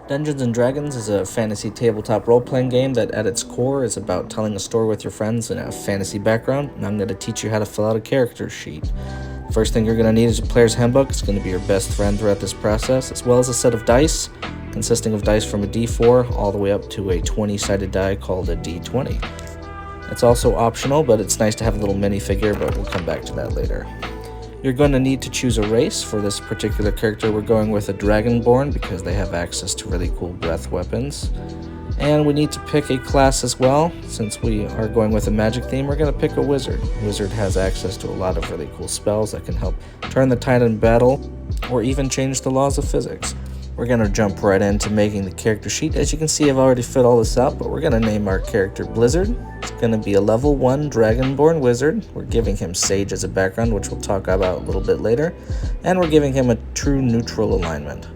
Dungeons & Dragons is a fantasy tabletop role-playing game that at its core is about telling a story with your friends in a fantasy background, and I'm going to teach you how to fill out a character sheet. First thing you're going to need is a player's handbook. It's going to be your best friend throughout this process, as well as a set of dice, consisting of dice from a D4 all the way up to a 20-sided die called a D20. It's also optional, but it's nice to have a little minifigure, but we'll come back to that later. You're going to need to choose a race. For this particular character, we're going with a Dragonborn because they have access to really cool breath weapons. And we need to pick a class as well. Since we are going with a magic theme, we're going to pick a wizard. Wizard has access to a lot of really cool spells that can help turn the tide in battle or even change the laws of physics. We're going to jump right into making the character sheet. As you can see, I've already fit all this up, but we're going to name our character Blizzard. It's going to be a level 1 Dragonborn wizard. We're giving him Sage as a background, which we'll talk about a little bit later. And we're giving him a true neutral alignment.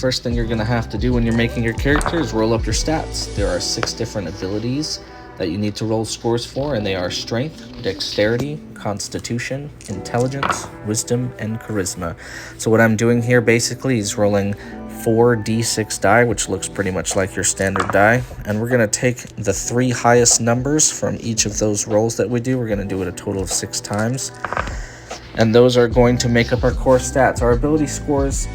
First thing you're going to have to do when you're making your character is roll up your stats. There are 6 different abilities that you need to roll scores for, and they are Strength, Dexterity, Constitution, Intelligence, Wisdom, and Charisma. So what I'm doing here basically is rolling 4d6 die, which looks pretty much like your standard die, and we're going to take the 3 highest numbers from each of those rolls that we do. We're going to do it a total of 6 times, and those are going to make up our core stats. Our ability scores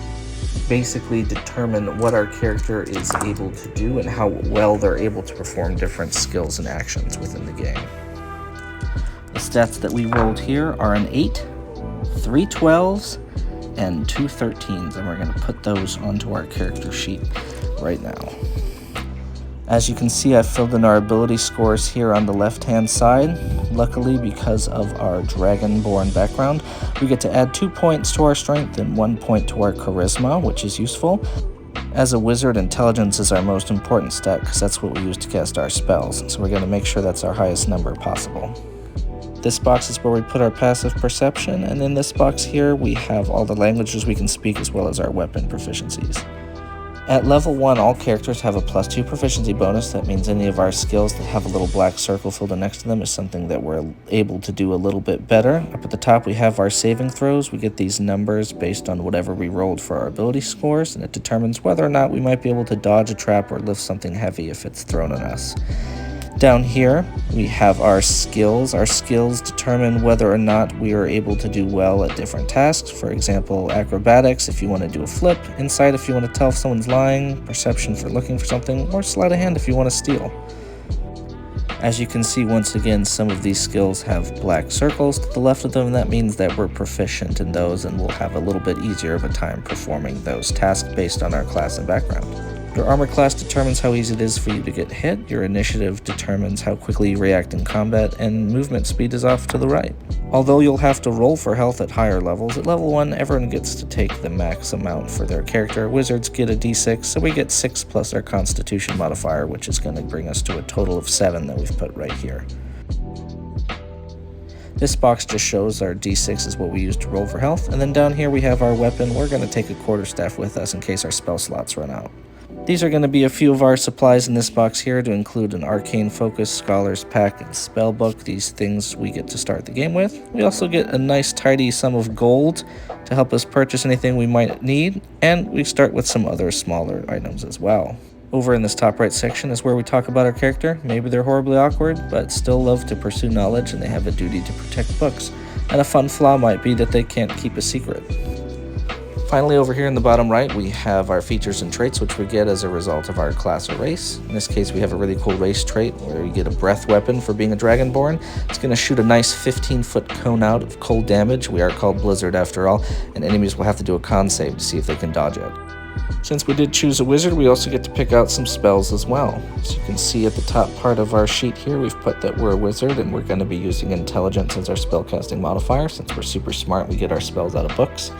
basically determine what our character is able to do and how well they're able to perform different skills and actions within the game. The stats that we rolled here are an 8, 3 12s, and 2 13s, and we're going to put those onto our character sheet right now. As you can see, I filled in our ability scores here on the left-hand side. Luckily, because of our Dragonborn background, we get to add 2 points to our strength and 1 point to our charisma, which is useful. As a wizard, intelligence is our most important stat because that's what we use to cast our spells, so we're going to make sure that's our highest number possible. This box is where we put our passive perception, and in this box here, we have all the languages we can speak as well as our weapon proficiencies. At level 1, all characters have a +2 proficiency bonus. That means any of our skills that have a little black circle filled in next to them is something that we're able to do a little bit better. Up at the top, we have our saving throws. We get these numbers based on whatever we rolled for our ability scores, and it determines whether or not we might be able to dodge a trap or lift something heavy if it's thrown at us. Down here, we have our skills. Our skills determine whether or not we are able to do well at different tasks. For example, acrobatics if you want to do a flip, insight if you want to tell if someone's lying, perception for looking for something, or sleight of hand if you want to steal. As you can see, once again, some of these skills have black circles to the left of them, and that means that we're proficient in those and we'll have a little bit easier of a time performing those tasks based on our class and background. Your armor class determines how easy it is for you to get hit, your initiative determines how quickly you react in combat, and movement speed is off to the right. Although you'll have to roll for health at higher levels, at level 1 everyone gets to take the max amount for their character. Wizards get a d6, so we get 6 plus our constitution modifier, which is going to bring us to a total of 7 that we've put right here. This box just shows our d6 is what we use to roll for health, and then down here we have our weapon. We're going to take a quarterstaff with us in case our spell slots run out. These are going to be a few of our supplies in this box here, to include an Arcane Focus, Scholar's Pack, and Spellbook. These things we get to start the game with. We also get a nice tidy sum of gold to help us purchase anything we might need, and we start with some other smaller items as well. Over in this top right section is where we talk about our character. Maybe they're horribly awkward, but still love to pursue knowledge, and they have a duty to protect books. And a fun flaw might be that they can't keep a secret. Finally, over here in the bottom right, we have our features and traits, which we get as a result of our class or race. In this case, we have a really cool race trait where you get a breath weapon for being a Dragonborn. It's going to shoot a nice 15-foot cone out of cold damage. We are called Blizzard after all, and enemies will have to do a con save to see if they can dodge it. Since we did choose a wizard, we also get to pick out some spells as well. As you can see at the top part of our sheet here, we've put that we're a wizard, and we're going to be using intelligence as our spellcasting modifier. Since we're super smart, we get our spells out of books.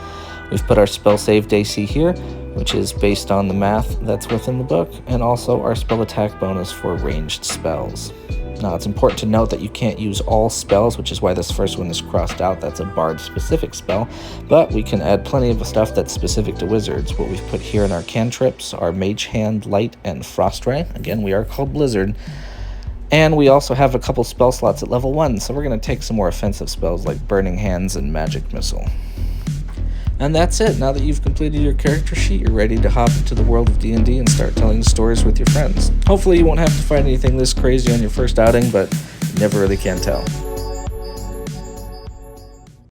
We've put our spell save DC here, which is based on the math that's within the book, and also our spell attack bonus for ranged spells. Now, it's important to note that you can't use all spells, which is why this first one is crossed out. That's a bard-specific spell, but we can add plenty of stuff that's specific to wizards. What we've put here in our cantrips are Mage Hand, Light, and Frost Ray. Again, we are called Blizzard. And we also have a couple spell slots at level 1, so we're going to take some more offensive spells like Burning Hands and Magic Missile. And that's it. Now that you've completed your character sheet, you're ready to hop into the world of D&D and start telling stories with your friends. Hopefully you won't have to fight anything this crazy on your first outing, but you never really can tell.